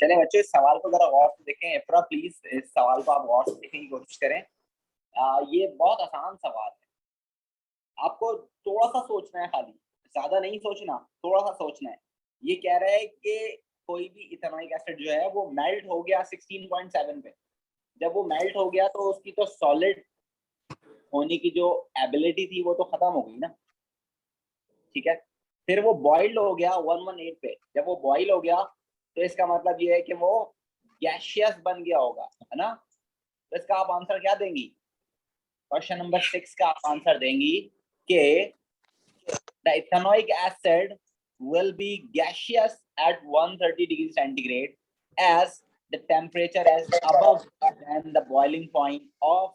चले बच्चों, इस सवाल को जरा गौर से देखें। इफ्रा प्लीज इस सवाल को आप गौर से देखने की कोशिश करें। ये बहुत आसान सवाल है, आपको थोड़ा सा सोचना है, खाली ज्यादा नहीं सोचना, थोड़ा सा सोचना है। ये कह रहा है कि कोई भी इथेनॉइक एसिड जो है वो मेल्ट हो गया 16.7 पे। जब वो मेल्ट हो गया तो उसकी तो सॉलिड होने की जो एबिलिटी थी वो तो खत्म हो गई ना, ठीक है। फिर वो बॉइल्ड हो गया 118 पे। जब वो बॉइल हो गया तो इसका मतलब ये है कि वो गैशियस बन गया होगा, है ना। तो इसका आप आंसर क्या देंगी? क्वेश्चन नंबर 6 का आप आंसर देंगी कि the ethanoic acid will be gaseous at 130 degrees centigrade as the temperature is above than the boiling point of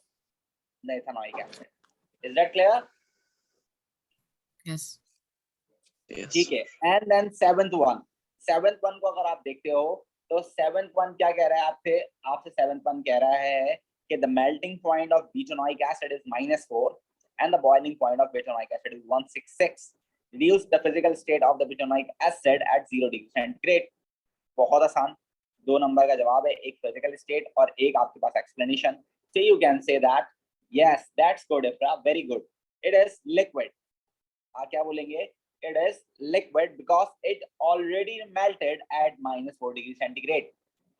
the ethanoic acid. Is that clear? Yes. ठीक है। एंड देन सेवेंथ वन को अगर आप देखते हो तो सेवेंथ वन क्या कह रहा है आपसे सेवेंथ वन कह रहा है कि the melting point of butanoic acid is -4 and the boiling point of butanoic acid is 166. Reduce the physical state of the butanoic acid at 0 degree centigrade. बहुत आसान, 2 नंबर का जवाब है, एक फिजिकल स्टेट और एक आपके पास explanation. So you can say that yes, that's good Ifra, very good. It is liquid. क्या बोलेंगे? It is liquid because it already melted at -4 degrees centigrade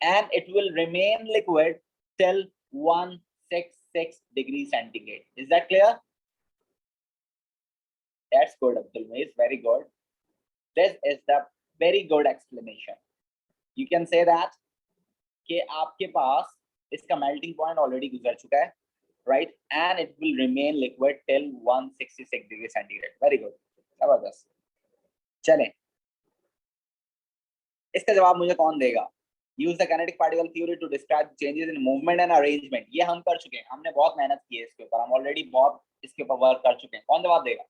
and it will remain liquid till 166 degrees centigrade. Is that clear? That's good, Abdul Muiz, very good. This is the very good explanation. You can say that कि आपके पास इसका melting point already गुजर चुका है, right? And it will remain liquid till 166 degrees centigrade. Very good. जबरदस्त। चलें, इसका जवाब मुझे कौन देगा? Use the kinetic particle theory to describe changes in movement and arrangement. ये हम कर चुके हैं, हमने बहुत मेहनत की है इसके ऊपर, हम ऑलरेडी बहुत इसके ऊपर वर्क कर चुके हैं। कौन जवाब देगा?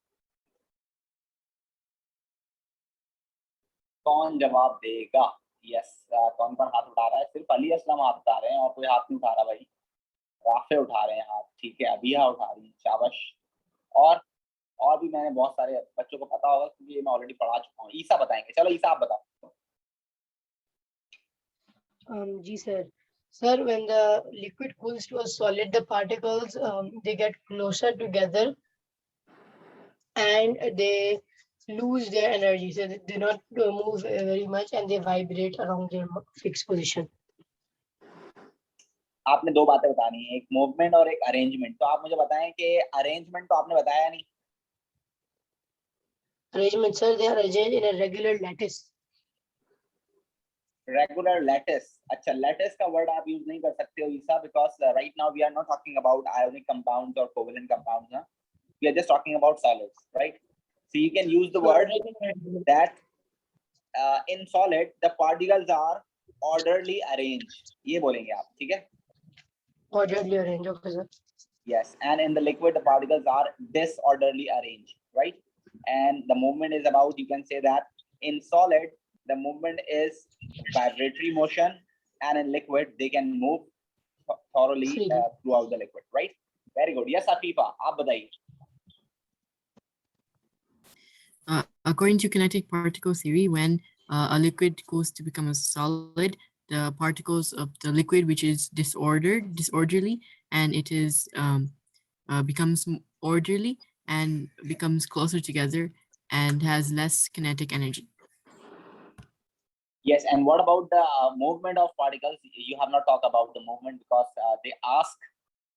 कौन जवाब देगा? यस, कौन कौन हाथ उठा रहा है? सिर्फ अली असलम हाथ उठा रहे हैं और कोई हाथ नहीं उठा रहा भाई। राफे उठा रहे हैं हाथ, ठीक है, अबिया उठा रही है, शाबाश। और भी मैंने बहुत सारे बच्चों को पता होगा क्योंकि ये मैं ऑलरेडी पढ़ा चुका हूँ। ईसा बताएंगे, चलो ईसा आप बताओ। Ji sir. Sir, when the liquid cools to a solid, the particles they get closer together and they lose their energy. So they do not move very much and they vibrate around their fixed position. आपने दो बातें बतानी है, एक movement और एक arrangement. तो आप मुझे बताएं कि अरेंजमेंट तो आपने बताया नहीं। Arrangement, sir, they are arranged in a regular lattice. Regular lattice, अच्छा लैटिस का वर्ड आप यूज नहीं कर सकते हो ईसा, because right now we are not talking about ionic compounds और कोवेलेंट कंपाउंड्स, ना, we are just talking about solids, right? So you can use the word that in solid the particles are orderly arranged, ये बोलेंगे आप, ठीक है? Orderly arranged, okay sir. Yes, and in the liquid the particles are disorderly arranged, right? And the movement is about, you can say that in solid the movement is vibratory motion, and in liquid they can move thoroughly throughout the liquid, right? Very good. Yes Afifa, aap bataiye. According to kinetic particle theory, when a liquid goes to become a solid, the particles of the liquid, which is disorderly, and it is becomes orderly and becomes closer together and has less kinetic energy. Yes, and what about the movement of particles? You have not talked about the movement because they ask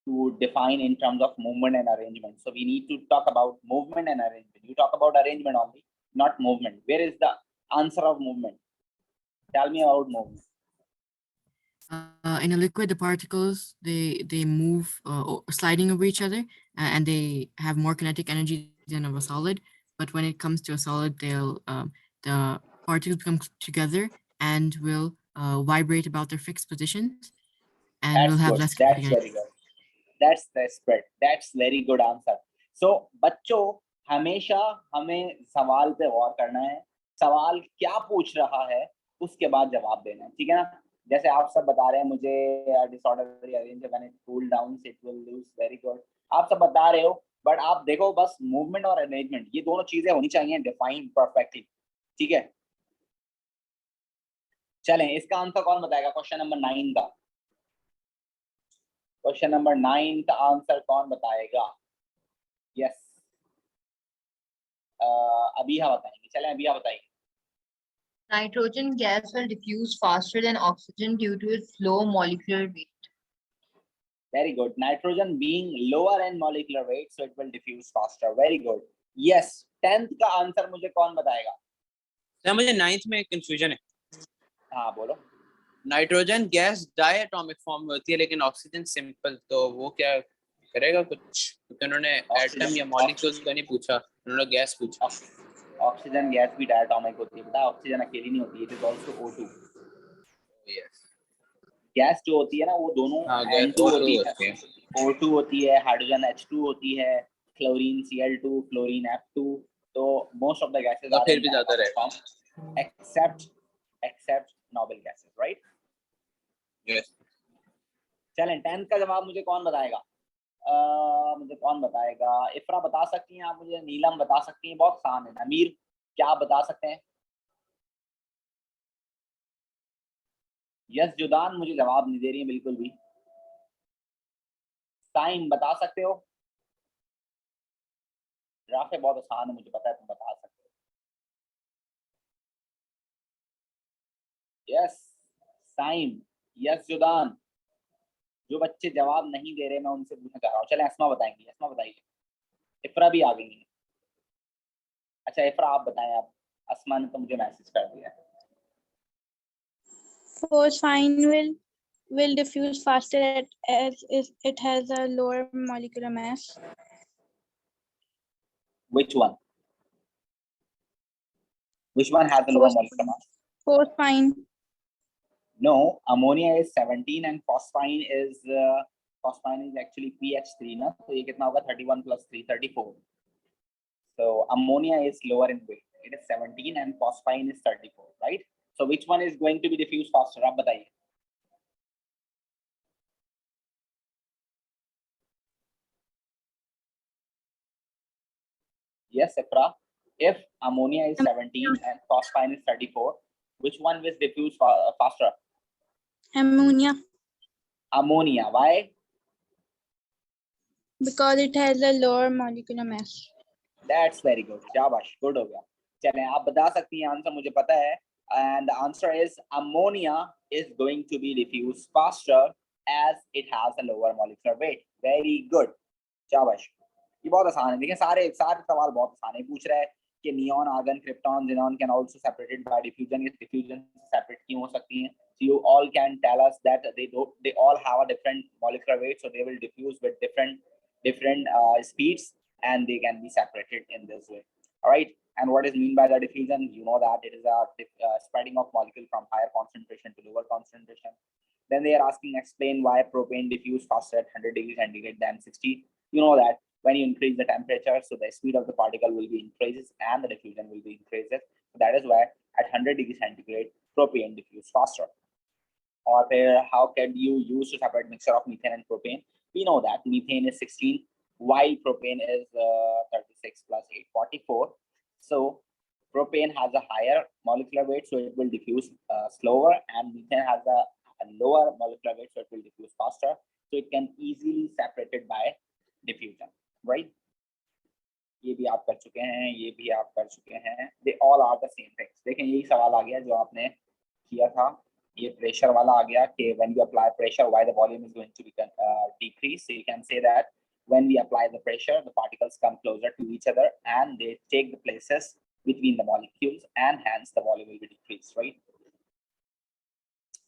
to define in terms of movement and arrangement. So we need to talk about movement and arrangement. You talk about arrangement only, not movement. Where is the answer of movement? Tell me about movement. In a liquid, the particles they move sliding over each other, and they have more kinetic energy than of a solid. But when it comes to a solid, they'll the particles come together and will vibrate about their fixed positions, and will have less kinetic energy. Very good. That's the spread. That's very good answer. So बच्चों, हमेशा हमें सवाल पे गौर करना है, सवाल क्या पूछ रहा है उसके बाद जवाब देना है, ठीक है ना? जैसे आप सब बता रहे हैं मुझे disorderly arrange when it cool down it will lose, very good, आप सब बता रहे हो, बट आप देखो बस मूवमेंट और अरेंजमेंट ये दोनों चीजें होनी चाहिए डिफाइन परफेक्टली, ठीक है? चलें, इसका आंसर कौन बताएगा? क्वेश्चन नंबर 9 का, क्वेश्चन नंबर 9 का आंसर कौन बताएगा? यस, अभी बताएंगे। चलें, अभी बताइए। Nitrogen gas will diffuse faster than oxygen due to its low molecular weight. Very good. Nitrogen being lower in molecular weight, so it will diffuse faster. Very good. Yes. 10th का answer मुझे कौन बताएगा? Sir मुझे 9th में confusion है। हाँ बोलो। Nitrogen gas diatomic form में होती है लेकिन ऑक्सीजन सिंपल, तो वो क्या करेगा कुछ? क्योंकि उन्होंने एटम या मॉलिक्यूल्स का नहीं पूछा, उन्होंने गैस पूछा। ऑक्सीजन गैस भी डायटोमिक होती है बेटा, ऑक्सीजन अकेली नहीं होती है, it is also O2। Yes, gas जो होती है ना वो दोनों हाँ गैस N2 O2 होती है, O2 होती है, हाइड्रोजन H2 होती है, क्लोरीन Cl2, फ्लोरीन F2। तो most of the gases are फिर भी ज्यादा रहेगा except noble gases, right? Yes. चलें, 10th का जवाब मुझे कौन बताएगा? मुझे कौन बताएगा? इफ्रा बता सकती हैं आप मुझे, नीलम बता सकती हैं, बहुत आसान है। अमीर क्या आप बता सकते हैं? यस, जुदान मुझे जवाब नहीं दे रही है बिल्कुल भी। टाइम बता सकते हो? राफे बहुत आसान है, मुझे पता है तुम बता सकते हो। यस टाइम, यस जुदान। जो बच्चे जवाब नहीं दे रहे मैं उनसे पूछना चाह रहा हूँ। चले अस्मा बताएंगी, अस्मा बताइए। इफ्रा भी आ गई है। अच्छा इफ्रा आप बताएं। आप, अस्मा ने तो मुझे मैसेज कर दिया। Phosphine will diffuse faster as it has a lower molecular mass. Which one? Which one has a lower molecular mass? Phosphine. No, ammonia is 17 and phosphine is actually pH 3 ना, तो ये कितना होगा? 31 plus 3 34. So ammonia is lower in weight. It is 17 and phosphine is 34, right? So which one is going to be diffused faster? आप बताइए। Yes, Ifra. If ammonia is 17 and phosphine is 34, which one will diffuse faster? Ammonia. Ammonia. Why? Because it has a lower molecular mass. That's very good. शाबाश, good हो गया। चलें, आप बता सकती हैं आंसर, मुझे पता है। And the answer is ammonia is going to be diffused faster as it has a lower molecular weight. Very good. शाबाश। ये बहुत आसान है। देखिए सारे सवाल बहुत आसान है। पूछ रहा है कि neon, argon, krypton, xenon can also separated by diffusion. ये डिफ्यूजन सेपरेट क्यों हो सकती हैं? So you all can tell us that they all have a different molecular weight, so they will diffuse with different speeds, and they can be separated in this way. All right. And what is mean by the diffusion? You know that it is a spreading of molecule from higher concentration to lower concentration. Then they are asking, explain why propane diffuse faster at 100 degrees centigrade than 60. You know that when you increase the temperature, so the speed of the particle will be increases and the diffusion will be increases. So that is why at 100 degrees centigrade, propane diffuse faster. Or how can you use to separate mixture of methane and propane? We know that methane is 16, while propane is 36 plus 8, 44. So propane has a higher molecular weight, so it will diffuse slower, and methane has a lower molecular weight, so it will diffuse faster. So it can easily separated by diffusion, right? ये भी आप कर चुके हैं, ये भी आप कर चुके हैं। They all are the same things. देखें यही सवाल आ गया जो आपने किया था। ये प्रेशर वाला आ गया कि when you apply pressure, why the volume is going to be decrease. So you can say that when we apply the pressure, the particles come closer to each other and they take the places between the molecules, and hence the volume will be decreased, right?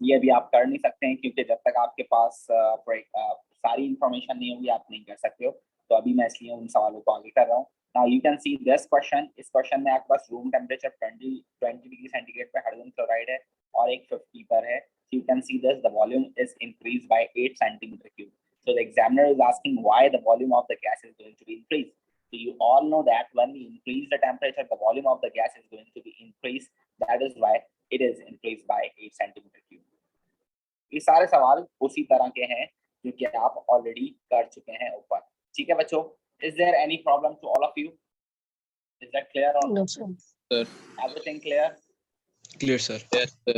ये भी आप कर नहीं सकते हैं क्योंकि जब तक आपके पास सारी इंफॉर्मेशन नहीं होगी आप नहीं कर सकते हो। तो अभी मैं इसलिए उन सवालों को आगे कर रहा हूँ। Now you can see this question. इस क्वेश्चन में आपके पास रूम टेम्परेचर 20 डिग्री सेंटीग्रेड पे हाइड्रोजन क्लोराइड है और एक 50 पर है। So you can see this, the volume is increased by 8 centimeter cube. So the examiner is asking why the volume of the gas is going to be increased. So you all know that when we increase the temperature, the volume of the gas is going to be increased. That is why it is increased by 8 centimeter cube. ये सारे सवाल उसी तरह के हैं जो कि आप ऑलरेडी कर चुके हैं ऊपर। ठीक है बच्चों, is there any problem to all of you? Is that clear or No, sir. Sir. Everything clear? Clear, sir. Yes, sir.